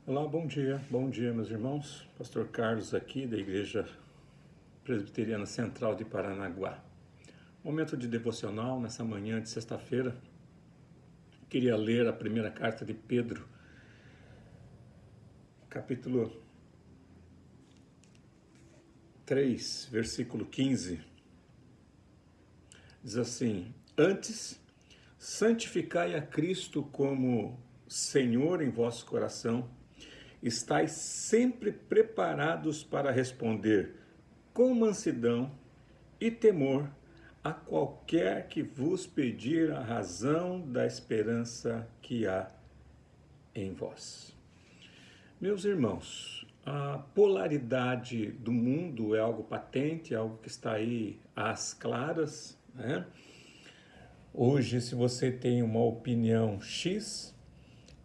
Olá, bom dia, meus irmãos. Pastor Carlos aqui da Igreja Presbiteriana Central de Paranaguá. Momento de devocional nessa manhã de sexta-feira. Queria ler a primeira carta de Pedro, capítulo 3, versículo 15. Diz assim: Antes, santificai a Cristo como Senhor em vosso coração. Estais sempre preparados para responder com mansidão e temor a qualquer que vos pedir a razão da esperança que há em vós. Meus irmãos, a polaridade do mundo é algo patente, é algo que está aí às claras, né? Hoje, se você tem uma opinião X,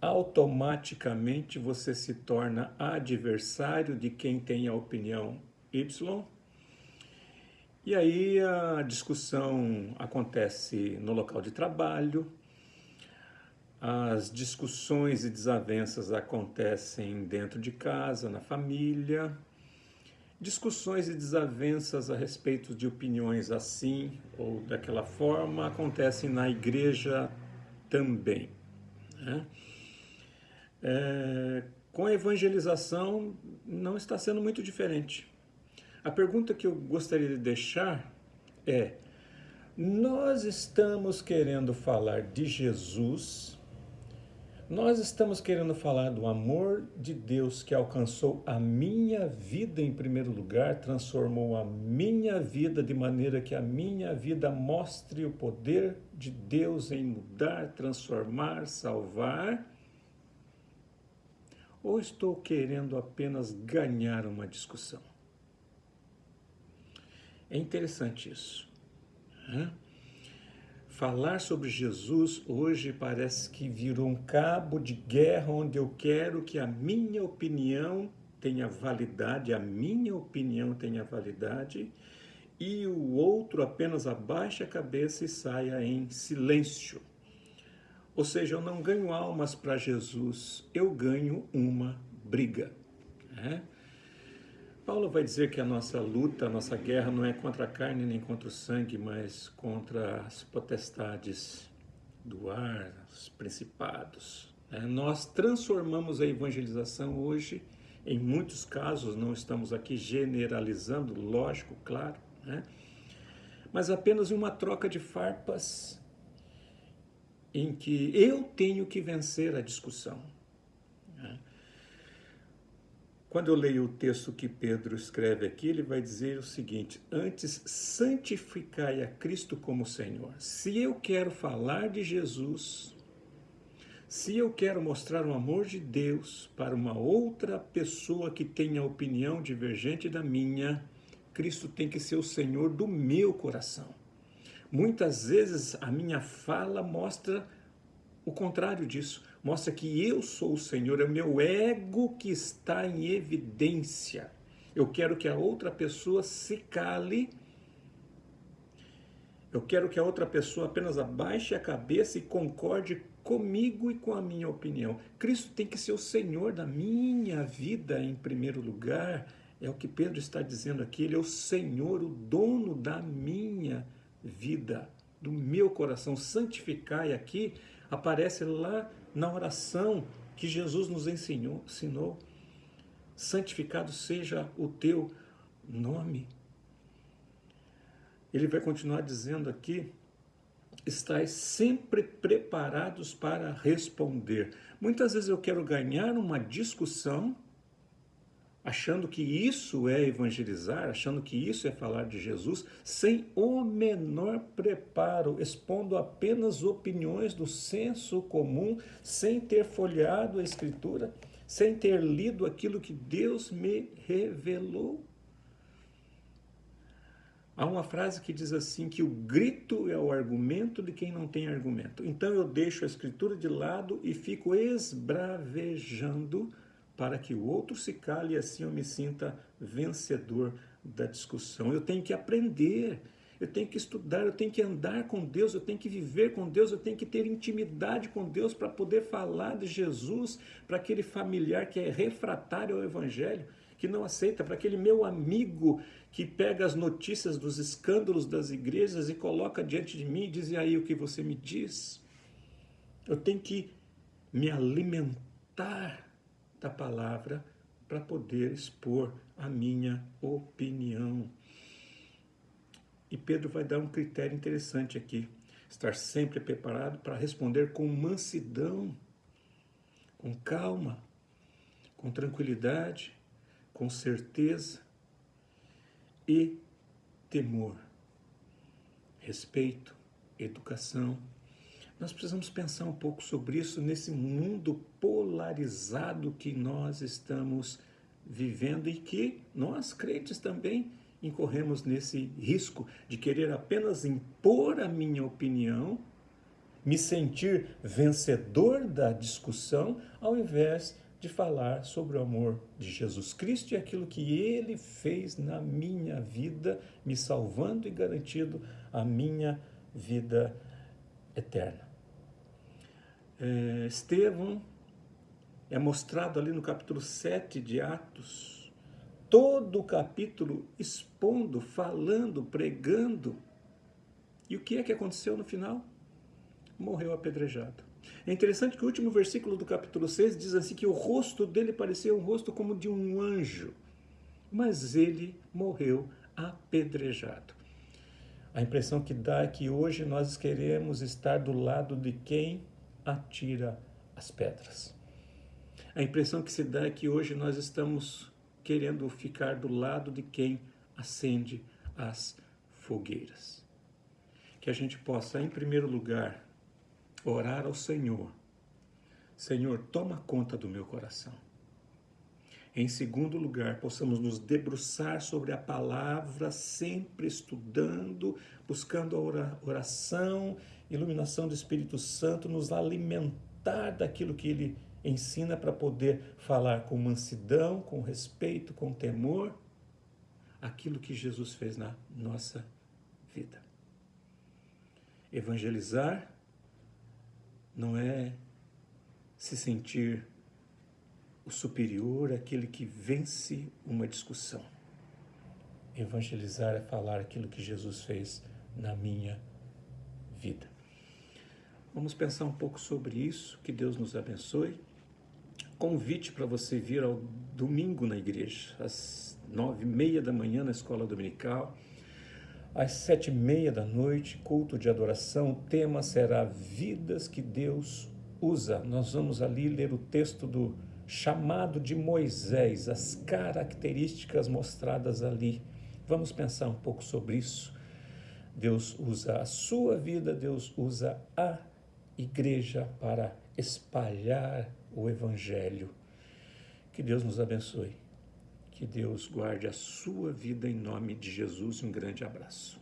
automaticamente você se torna adversário de quem tem a opinião Y. E aí a discussão acontece no local de trabalho, as discussões e desavenças acontecem dentro de casa, na família, discussões e desavenças a respeito de opiniões assim ou daquela forma acontecem na igreja também, né? Com a evangelização não está sendo muito diferente. A pergunta que eu gostaria de deixar é: nós estamos querendo falar de Jesus, nós estamos querendo falar do amor de Deus que alcançou a minha vida em primeiro lugar, transformou a minha vida de maneira que a minha vida mostre o poder de Deus em mudar, transformar, salvar? Ou estou querendo apenas ganhar uma discussão? É interessante isso, né? Falar sobre Jesus hoje parece que virou um cabo de guerra onde eu quero que a minha opinião tenha validade, e o outro apenas abaixe a cabeça e saia em silêncio. Ou seja, eu não ganho almas para Jesus, eu ganho uma briga, né? Paulo vai dizer que a nossa luta, a nossa guerra não é contra a carne nem contra o sangue, mas contra as potestades do ar, os principados, né? Nós transformamos a evangelização hoje, em muitos casos, não estamos aqui generalizando, lógico, claro, né? Mas apenas uma troca de farpas em que eu tenho que vencer a discussão, né? Quando eu leio o texto que Pedro escreve aqui, ele vai dizer o seguinte: antes, santificai a Cristo como Senhor. Se eu quero falar de Jesus, se eu quero mostrar o amor de Deus para uma outra pessoa que tenha opinião divergente da minha, Cristo tem que ser o Senhor do meu coração. Muitas vezes a minha fala mostra o contrário disso, mostra que eu sou o Senhor, é o meu ego que está em evidência. Eu quero que a outra pessoa se cale, eu quero que a outra pessoa apenas abaixe a cabeça e concorde comigo e com a minha opinião. Cristo tem que ser o Senhor da minha vida em primeiro lugar, é o que Pedro está dizendo aqui, ele é o Senhor, o dono da minha vida, do meu coração. Santificai aqui aparece lá na oração que Jesus nos ensinou. Santificado seja o teu nome. Ele vai continuar dizendo aqui: estais sempre preparados para responder. Muitas vezes eu quero ganhar uma discussão, achando que isso é evangelizar, achando que isso é falar de Jesus, sem o menor preparo, expondo apenas opiniões do senso comum, sem ter folheado a Escritura, sem ter lido aquilo que Deus me revelou. Há uma frase que diz assim, que o grito é o argumento de quem não tem argumento. Então eu deixo a Escritura de lado e fico esbravejando para que o outro se cale e assim eu me sinta vencedor da discussão. Eu tenho que aprender, eu tenho que estudar, eu tenho que andar com Deus, eu tenho que viver com Deus, eu tenho que ter intimidade com Deus para poder falar de Jesus para aquele familiar que é refratário ao Evangelho, que não aceita, para aquele meu amigo que pega as notícias dos escândalos das igrejas e coloca diante de mim e diz: e aí, o que você me diz? Eu tenho que me alimentar da palavra para poder expor a minha opinião. E Pedro vai dar um critério interessante aqui: estar sempre preparado para responder com mansidão, com calma, com tranquilidade, com certeza e temor, respeito, educação. Nós precisamos pensar um pouco sobre isso nesse mundo polarizado que nós estamos vivendo e que nós, crentes, também incorremos nesse risco de querer apenas impor a minha opinião, me sentir vencedor da discussão, ao invés de falar sobre o amor de Jesus Cristo e aquilo que Ele fez na minha vida, me salvando e garantindo a minha vida eterna. Estevão é mostrado ali no capítulo 7 de Atos, todo o capítulo expondo, falando, pregando. E o que é que aconteceu no final? Morreu apedrejado. É interessante que o último versículo do capítulo 6 diz assim que o rosto dele parecia um rosto como de um anjo, mas ele morreu apedrejado. A impressão que dá é que hoje nós queremos estar do lado de quem atira as pedras. A impressão que se dá é que hoje nós estamos querendo ficar do lado de quem acende as fogueiras. Que a gente possa, em primeiro lugar, orar ao Senhor: Senhor, toma conta do meu coração. Em segundo lugar, possamos nos debruçar sobre a palavra, sempre estudando, buscando a oração, iluminação do Espírito Santo, nos alimentar daquilo que Ele ensina para poder falar com mansidão, com respeito, com temor, aquilo que Jesus fez na nossa vida. Evangelizar não é se sentir o superior, aquele que vence uma discussão. Evangelizar é falar aquilo que Jesus fez na minha vida. Vamos pensar um pouco sobre isso, que Deus nos abençoe. Convite para você vir ao domingo na igreja, às 9h30 da manhã na escola dominical, às 7h30 da noite, culto de adoração. O tema será Vidas que Deus Usa. Nós vamos ali ler o texto do chamado de Moisés, as características mostradas ali. Vamos pensar um pouco sobre isso. Deus usa a sua vida, Deus usa a igreja para espalhar o Evangelho. Que Deus nos abençoe. Que Deus guarde a sua vida em nome de Jesus. Um grande abraço.